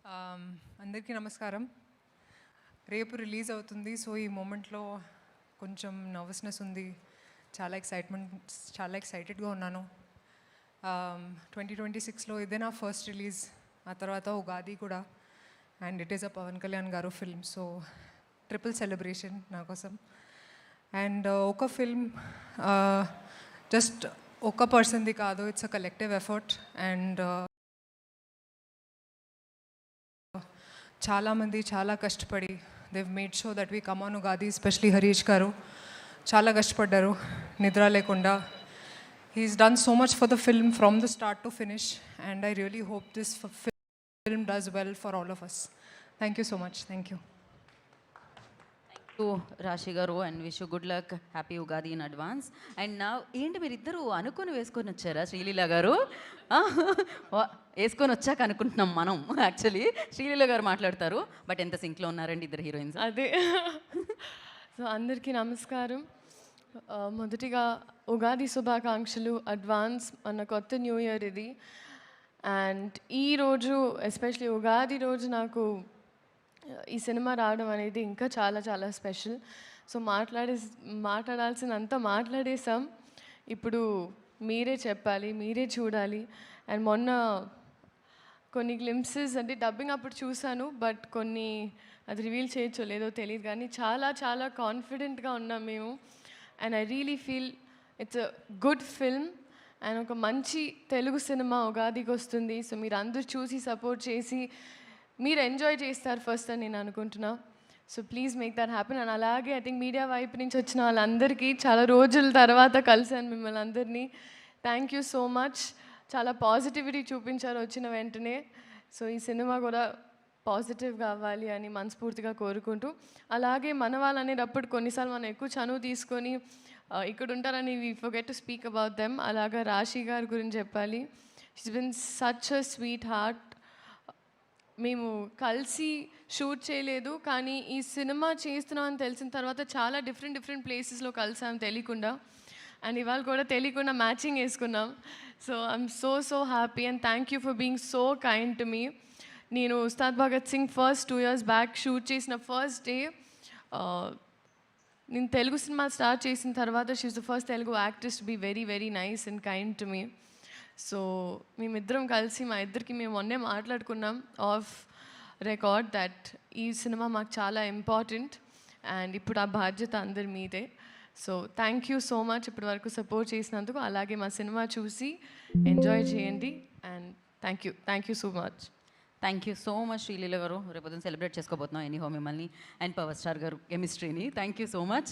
అందరికీ నమస్కారం. రేపు రిలీజ్ అవుతుంది. సో ఈ మూమెంట్లో కొంచెం నర్వస్నెస్ ఉంది, చాలా ఎక్సైటెడ్గా ఉన్నాను. 2026లో ఇదే నా ఫస్ట్ రిలీజ్, ఆ తర్వాత ఉగాది కూడా. And it is a Pawan Kalyan garu film, so triple celebration నా కోసం. అండ్ ఒక ఫిల్మ్ జస్ట్ ఒక పర్సన్ది కాదు, it's a collective effort. And చాలామంది చాలా కష్టపడి they've made sure that we come on Ugadi. Especially Harish garu చాలా కష్టపడ్డారు నిద్ర లేకుండా. He's done so much for the film from the start to finish, and I really hope this film does well for all of us. Thank you so much. Thank you Rashi garu, and wish good luck, happy Ugadi in advance. And నా ఏంటి మీరిద్దరూ అనుకొని వేసుకొని వచ్చారా? శ్రీలీల గారు వేసుకొని వచ్చాక అనుకుంటున్నాం మనం, యాక్చువల్లీ శ్రీలీల గారు మాట్లాడతారు. బట్ ఎంత సింక్లో ఉన్నారండి ఇద్దరు హీరోయిన్స్. అదే. సో అందరికీ నమస్కారం. మొదటిగా ఉగాది శుభాకాంక్షలు అడ్వాన్స్. మన కొత్త న్యూ ఇయర్ ఇది. అండ్ ఈరోజు ఎస్పెషలీ ఉగాది రోజు నాకు ఈ సినిమా రావడం అనేది ఇంకా చాలా చాలా స్పెషల్. సో మాట్లాడాల్సినంత మాట్లాడేసాం. ఇప్పుడు మీరే చెప్పాలి, మీరే చూడాలి. అండ్ మొన్న కొన్ని గ్లింప్సెస్ అంటే డబ్బింగ్ అప్పుడు చూశాను, బట్ కొన్ని అది రివీల్ చేయొచ్చో లేదో తెలియదు, కానీ చాలా చాలా కాన్ఫిడెంట్గా ఉన్నాం మేము. And I really feel it's a good film and ఒక మంచి తెలుగు సినిమా ఉగాదికి వస్తుంది. సో మీరు అందరూ చూసి సపోర్ట్ చేసి మీరు ఎంజాయ్ చేస్తారు ఫస్ట్ అని నేను అనుకుంటున్నా. So please make that happen. And అలాగే ఐ థింక్ మీడియా వైపు నుంచి వచ్చిన వాళ్ళందరికీ చాలా రోజుల తర్వాత కలిసాను మిమ్మల్ని అందరినీ. Thank you so much. చాలా పాజిటివిటీ చూపించారు వచ్చిన వెంటనే. సో ఈ సినిమా కూడా పాజిటివ్గా అవ్వాలి అని మనస్ఫూర్తిగా కోరుకుంటూ, అలాగే మన వాళ్ళు అనేటప్పుడు కొన్నిసార్లు మనం ఎక్కువ చనువు తీసుకొని ఇక్కడ ఉంటారని we forget to speak about them. అలాగా రాశి గారి గురించి చెప్పాలి. She's been such a sweet heart. మేము కలిసి షూట్ చేయలేదు, కానీ ఈ సినిమా చేస్తున్నామని తెలిసిన తర్వాత చాలా డిఫరెంట్ ప్లేసెస్లో కలిసాం తెలియకుండా. అండ్ ఇవాళ కూడా తెలియకుండా మ్యాచింగ్ వేసుకున్నాం. So I'm so happy and thank you for being so kind to me. నేను Ustaad Bhagat Singh first 2 years back shoot చేసిన ఫస్ట్ డే, నేను తెలుగు సినిమా స్టార్ట్ చేసిన తర్వాత she is the first Telugu actress to be very nice and kind to me. So మేమిద్దరం కలిసి మా ఇద్దరికి మేము మొన్నే మాట్లాడుకున్నాం ఆఫ్ రికార్డ్ దట్ ఈ సినిమా మాకు చాలా ఇంపార్టెంట్ అండ్ ఇప్పుడు ఆ బాధ్యత అందరి మీదే. So thank you so much ఇప్పటి వరకు సపోర్ట్ చేసినందుకు. అలాగే మా సినిమా చూసి ఎంజాయ్ చేయండి. And thank you so much. Thank you so much Sreeleela గారు. రేపు సెలబ్రేట్ చేసుకోబోతున్నాం ఎనీహో మిమ్మల్ని అండ్ పవర్ స్టార్ గారు కెమిస్ట్రీని. Thank you so much.